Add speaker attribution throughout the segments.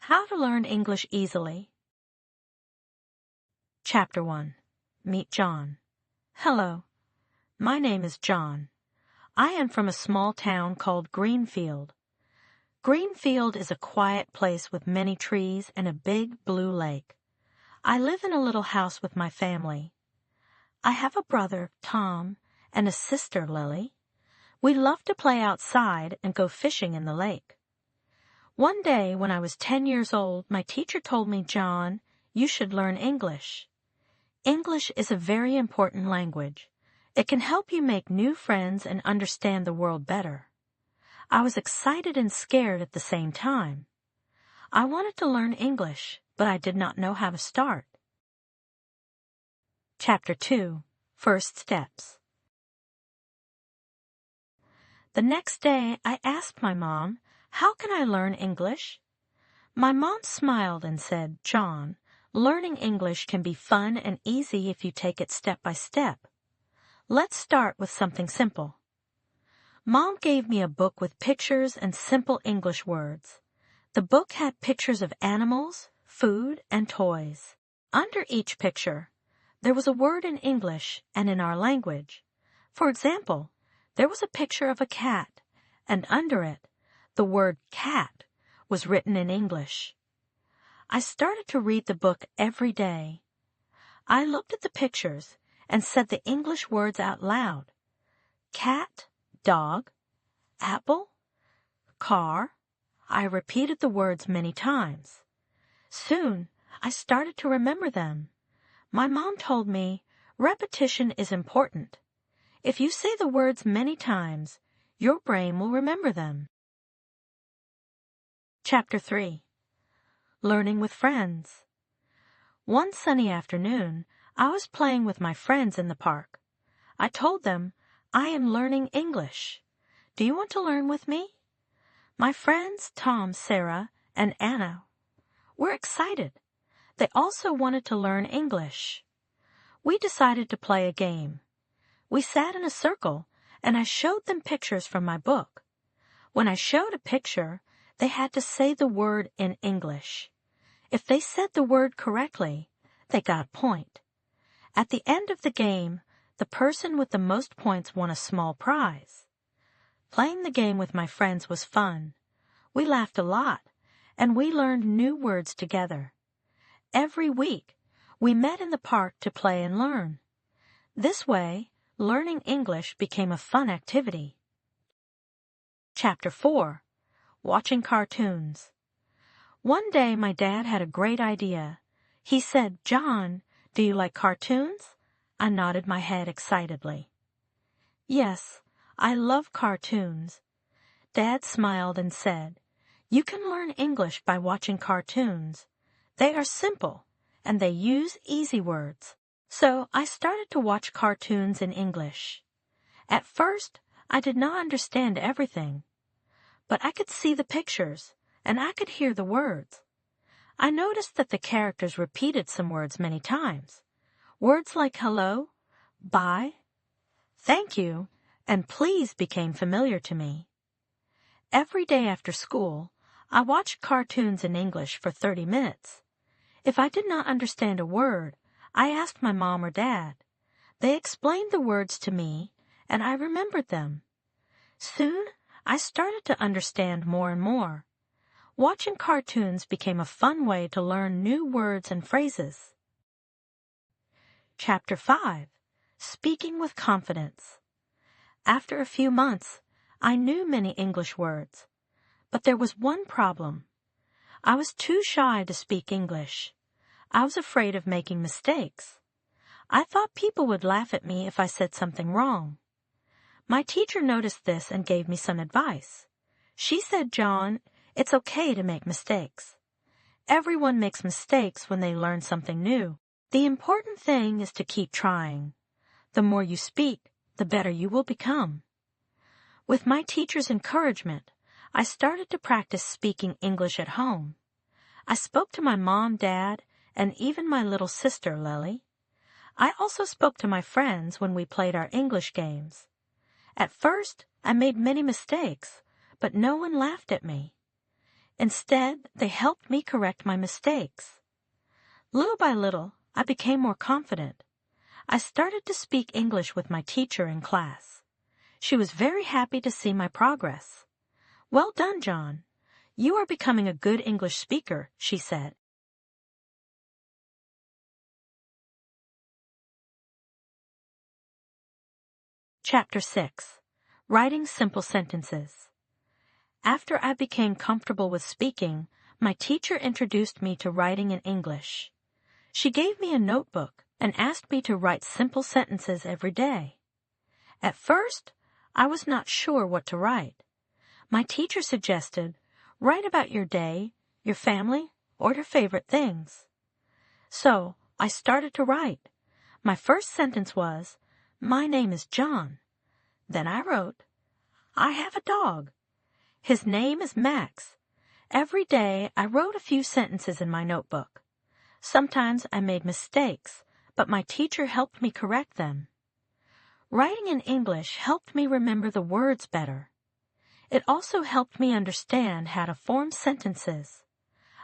Speaker 1: How to learn English easily. Chapter 1. Meet John. Hello. My name is John. I am from a small town called Greenfield. Greenfield is a quiet place with many trees and a big blue lake. I live in a little house with my family. I have a brother, Tom, and a sister, Lily. We love to play outside and go fishing in the lake. One day when I was 10 years old, my teacher told me, John, you should learn English. English is a very important language. It can help you make new friends and understand the world better. I was excited and scared at the same time. I wanted to learn English, but I did not know how to start. Chapter 2. First Steps. The next day, I asked my mom, how can I learn English? My mom smiled and said, John, learning English can be fun and easy if you take it step by step. Let's start with something simple. Mom gave me a book with pictures and simple English words. The book had pictures of animals, food, and toys. Under each picture, there was a word in English and in our language. For example, there was a picture of a cat, and under it, the word cat was written in English. I started to read the book every day. I looked at the pictures and said the English words out loud. Cat, dog, apple, car. I repeated the words many times. Soon, I started to remember them. My mom told me, repetition is important. If you say the words many times, your brain will remember them. Chapter 3. Learning with Friends. One sunny afternoon, I was playing with my friends in the park. I told them, I am learning English. Do you want to learn with me? My friends, Tom, Sarah, and Anna, were excited. They also wanted to learn English. We decided to play a game. We sat in a circle, and I showed them pictures from my book. When I showed a picture, they had to say the word in English. If they said the word correctly, they got a point. At the end of the game, the person with the most points won a small prize. Playing the game with my friends was fun. We laughed a lot, and we learned new words together. Every week, we met in the park to play and learn. This way, learning English became a fun activity. Chapter 4. Watching Cartoons. One day my dad had a great idea. He said, John, do you like cartoons? I nodded my head excitedly. Yes, I love cartoons. Dad smiled and said, you can learn English by watching cartoons. They are simple, and they use easy words. So I started to watch cartoons in English. At first, I did not understand everything, but I could see the pictures, and I could hear the words. I noticed that the characters repeated some words many times. Words like hello, bye, thank you, and please became familiar to me. Every day after school, I watched cartoons in English for 30 minutes. If I did not understand a word, I asked my mom or dad. They explained the words to me, and I remembered them. Soon, I started to understand more and more. Watching cartoons became a fun way to learn new words and phrases. Chapter 5. Speaking with Confidence. After a few months, I knew many English words, but there was one problem. I was too shy to speak English. I was afraid of making mistakes. I thought people would laugh at me if I said something wrong. My teacher noticed this and gave me some advice. She said, John, it's okay to make mistakes. Everyone makes mistakes when they learn something new. The important thing is to keep trying. The more you speak, the better you will become. With my teacher's encouragement, I started to practice speaking English at home. I spoke to my mom, dad, and even my little sister, Lily. I also spoke to my friends when we played our English games. At first, I made many mistakes, but no one laughed at me. Instead, they helped me correct my mistakes. Little by little, I became more confident. I started to speak English with my teacher in class. She was very happy to see my progress. "Well done, John. You are becoming a good English speaker," she said. Chapter 6. Writing Simple Sentences. After I became comfortable with speaking, my teacher introduced me to writing in English. She gave me a notebook and asked me to write simple sentences every day. At first, I was not sure what to write. My teacher suggested, write about your day, your family, or your favorite things. So, I started to write. My first sentence was, "My name is John." Then I wrote, "I have a dog. His name is Max." Every day I wrote a few sentences in my notebook. Sometimes I made mistakes, but my teacher helped me correct them. Writing in English helped me remember the words better. It also helped me understand how to form sentences.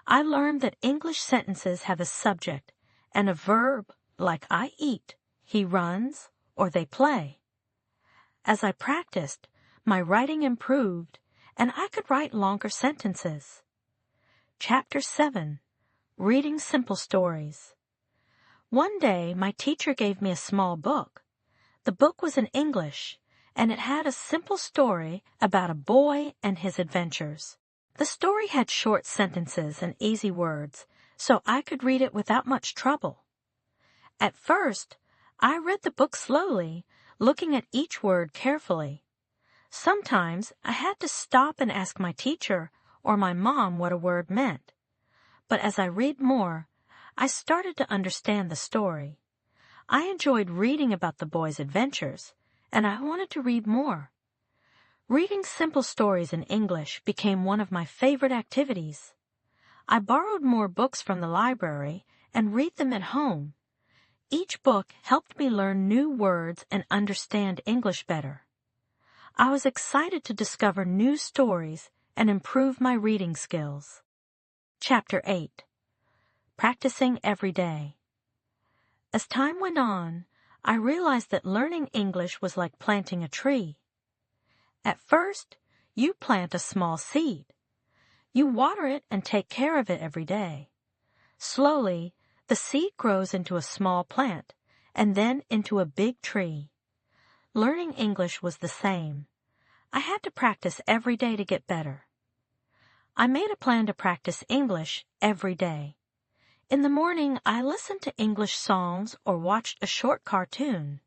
Speaker 1: I learned that English sentences have a subject and a verb like I eat, he runs, or they play. As I practiced, my writing improved, and I could write longer sentences. Chapter 7. Reading Simple Stories. One day, my teacher gave me a small book. The book was in English, and it had a simple story about a boy and his adventures. The story had short sentences and easy words, so I could read it without much trouble. At first, I read the book slowly, looking at each word carefully. Sometimes I had to stop and ask my teacher or my mom what a word meant. But as I read more, I started to understand the story. I enjoyed reading about the boy's adventures, and I wanted to read more. Reading simple stories in English became one of my favorite activities. I borrowed more books from the library and read them at home. Each book helped me learn new words and understand English better. I was excited to discover new stories and improve my reading skills. Chapter 8. Practicing every day. As time went on, I realized that learning English was like planting a tree. At first, you plant a small seed. You water it and take care of it every day. Slowly, the seed grows into a small plant and then into a big tree. Learning English was the same. I had to practice every day to get better. I made a plan to practice English every day. In the morning, I listened to English songs or watched a short cartoon.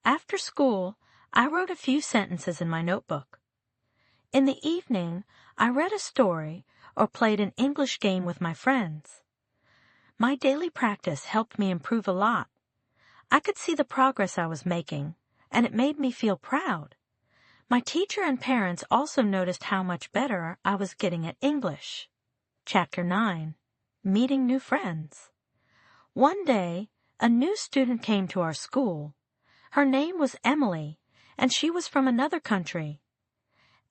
Speaker 1: After school, I wrote a few sentences in my notebook. In the evening, I read a story or played an English game with my friends. My daily practice helped me improve a lot. I could see the progress I was making, and it made me feel proud. My teacher and parents also noticed how much better I was getting at English. Chapter 9. Meeting New Friends. One day, a new student came to our school. Her name was Emily, and she was from another country.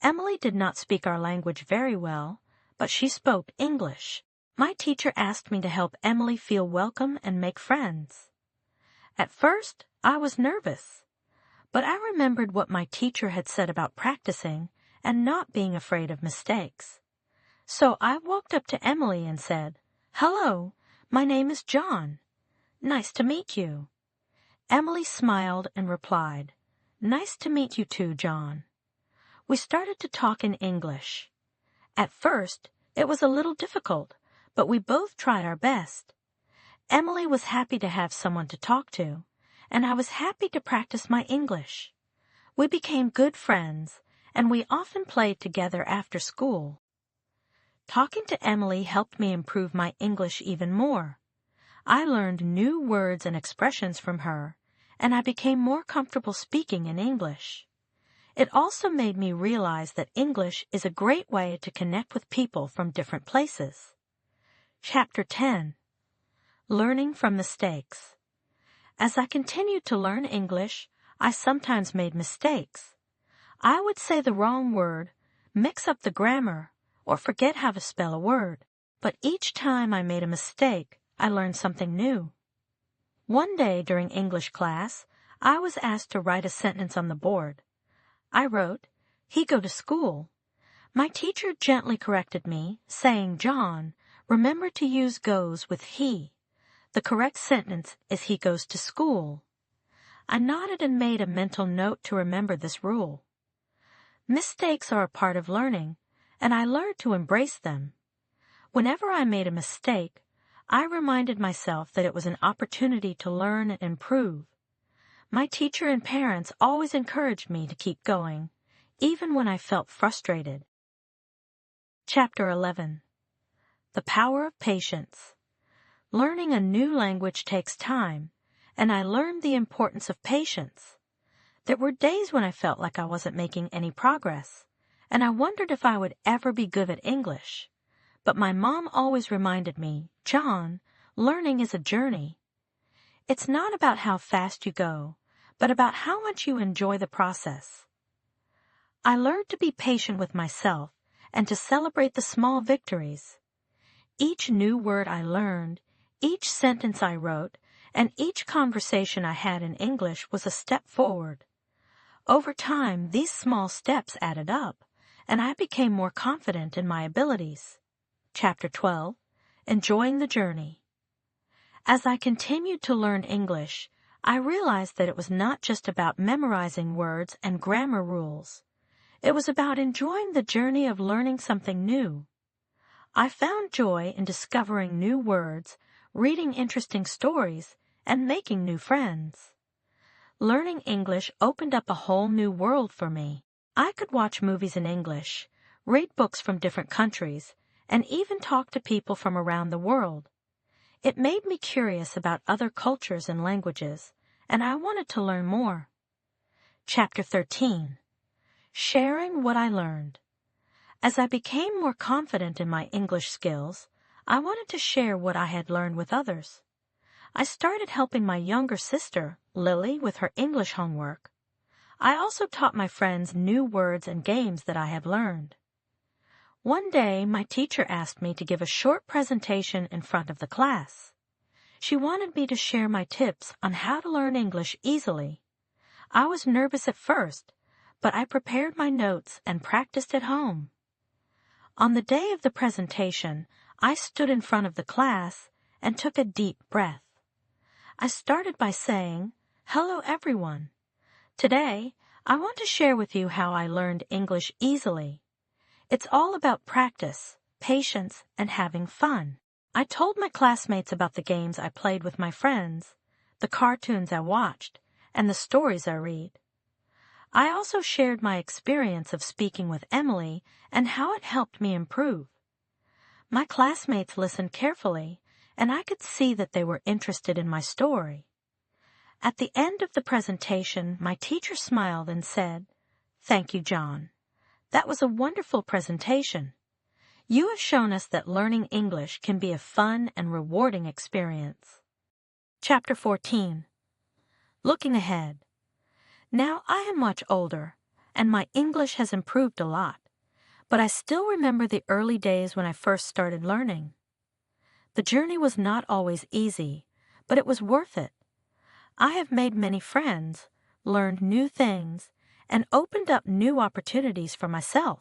Speaker 1: Emily did not speak our language very well, but she spoke English. My teacher asked me to help Emily feel welcome and make friends. At first, I was nervous, but I remembered what my teacher had said about practicing and not being afraid of mistakes. So I walked up to Emily and said, "Hello, my name is John. Nice to meet you." Emily smiled and replied, "Nice to meet you too, John." We started to talk in English. At first, it was a little difficult, but we both tried our best. Emily was happy to have someone to talk to, and I was happy to practice my English. We became good friends, and we often played together after school. Talking to Emily helped me improve my English even more. I learned new words and expressions from her, and I became more comfortable speaking in English. It also made me realize that English is a great way to connect with people from different places. Chapter 10. Learning from Mistakes. As I continued to learn English, I sometimes made mistakes. I would say the wrong word, mix up the grammar, or forget how to spell a word, but each time I made a mistake, I learned something new. One day during English class, I was asked to write a sentence on the board. I wrote, "He go to school." My teacher gently corrected me, saying, "John, remember to use goes with he. The correct sentence is he goes to school." I nodded and made a mental note to remember this rule. Mistakes are a part of learning, and I learned to embrace them. Whenever I made a mistake, I reminded myself that it was an opportunity to learn and improve. My teacher and parents always encouraged me to keep going, even when I felt frustrated. Chapter 11. The Power of Patience. Learning a new language takes time, and I learned the importance of patience. There were days when I felt like I wasn't making any progress, and I wondered if I would ever be good at English. But my mom always reminded me, "John, learning is a journey. It's not about how fast you go, but about how much you enjoy the process." I learned to be patient with myself and to celebrate the small victories. Each new word I learned, each sentence I wrote, and each conversation I had in English was a step forward. Over time, these small steps added up, and I became more confident in my abilities. Chapter 12. Enjoying the Journey. As I continued to learn English, I realized that it was not just about memorizing words and grammar rules. It was about enjoying the journey of learning something new. I found joy in discovering new words, reading interesting stories, and making new friends. Learning English opened up a whole new world for me. I could watch movies in English, read books from different countries, and even talk to people from around the world. It made me curious about other cultures and languages, and I wanted to learn more. Chapter 13. Sharing what I learned. As I became more confident in my English skills, I wanted to share what I had learned with others. I started helping my younger sister, Lily, with her English homework. I also taught my friends new words and games that I had learned. One day, my teacher asked me to give a short presentation in front of the class. She wanted me to share my tips on how to learn English easily. I was nervous at first, but I prepared my notes and practiced at home. On the day of the presentation, I stood in front of the class and took a deep breath. I started by saying, "Hello, everyone. Today, I want to share with you how I learned English easily. It's all about practice, patience, and having fun." I told my classmates about the games I played with my friends, the cartoons I watched, and the stories I read. I also shared my experience of speaking with Emily and how it helped me improve. My classmates listened carefully, and I could see that they were interested in my story. At the end of the presentation, my teacher smiled and said, "Thank you, John. That was a wonderful presentation. You have shown us that learning English can be a fun and rewarding experience." Chapter 14. Looking ahead. Now I am much older, and my English has improved a lot, but I still remember the early days when I first started learning. The journey was not always easy, but it was worth it. I have made many friends, learned new things, and opened up new opportunities for myself.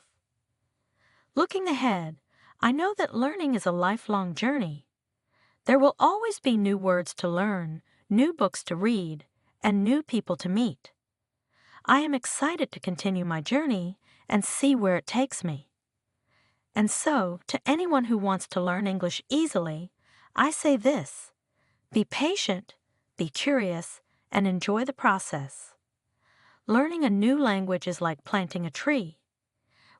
Speaker 1: Looking ahead, I know that learning is a lifelong journey. There will always be new words to learn, new books to read, and new people to meet. I am excited to continue my journey and see where it takes me. And so, to anyone who wants to learn English easily, I say this: be patient, be curious, and enjoy the process. Learning a new language is like planting a tree.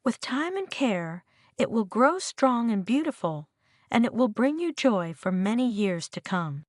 Speaker 1: With time and care, it will grow strong and beautiful, and it will bring you joy for many years to come.